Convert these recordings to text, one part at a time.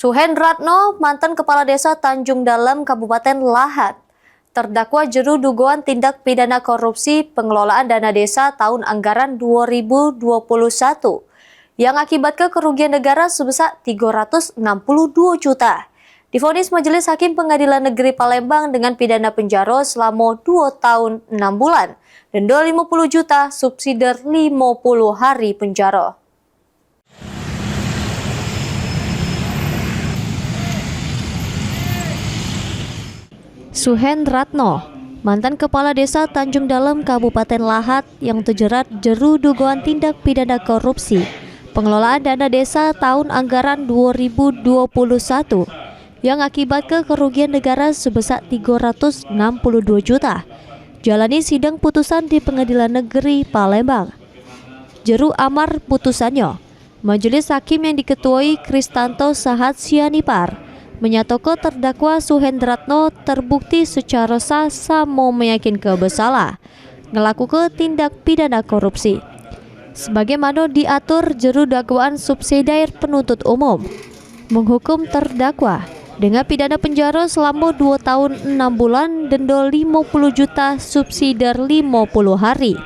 Suhendratno, mantan Kepala Desa Tanjung Dalem, Kabupaten Lahat, terdakwa jeru dugaan tindak pidana korupsi pengelolaan dana desa tahun anggaran 2021 yang akibatkan kerugian negara sebesar 362 juta. Divonis Majelis Hakim Pengadilan Negeri Palembang dengan pidana penjara selama 2 tahun 6 bulan, denda 50 juta, subsidiar 50 hari penjara. Suhendratno, mantan Kepala Desa Tanjung Dalem, Kabupaten Lahat yang terjerat jeru dugaan tindak pidana korupsi pengelolaan dana desa tahun anggaran 2021 yang akibatkan kerugian negara sebesar 362 juta, jalani sidang putusan di Pengadilan Negeri Palembang. Jeru amar putusannya, Majelis Hakim yang diketuai Kristanto Sahat Sianipar menyatakan terdakwa Suhendratno terbukti secara sah sama meyakinkan bersalah melakukan tindak pidana korupsi. Sebagaimana diatur jeru dakwaan subsidiar penuntut umum, menghukum terdakwa dengan pidana penjara selama 2 tahun 6 bulan, denda 50 juta, subsidiar 50 hari.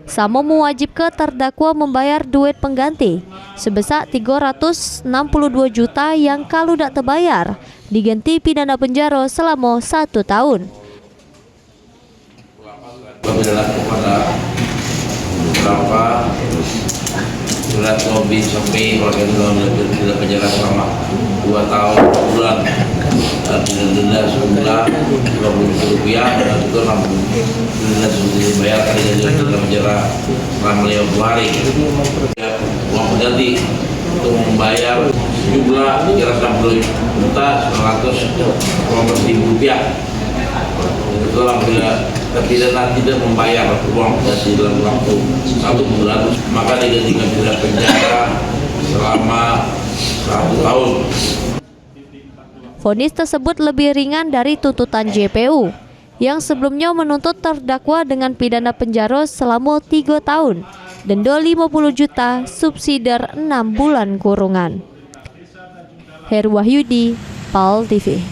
Sama mewajibkan terdakwa membayar duit pengganti sebesar 362 juta yang kalau tidak terbayar diganti pidana penjara selama 1 tahun. Apabila kepada beberapa surat lobby sampai warga negara penjara selama 2 tahun 4 bulan dan denda sejumlah Rp20 dan itu denda subsidi dibayar dengan penjara selama 50 hari. Uang pengganti untuk membayar sejumlah Rp360.900.000. Itu apabila terpidana tidak membayar uang pengganti dalam waktu 1 bulan, maka digantikan pidana penjara selama 1 tahun. Vonis tersebut lebih ringan dari tuntutan JPU yang sebelumnya menuntut terdakwa dengan pidana penjara selama 3 tahun, denda 50 juta, subsidiar 6 bulan kurungan. Heru Wahyudi, PAL TV.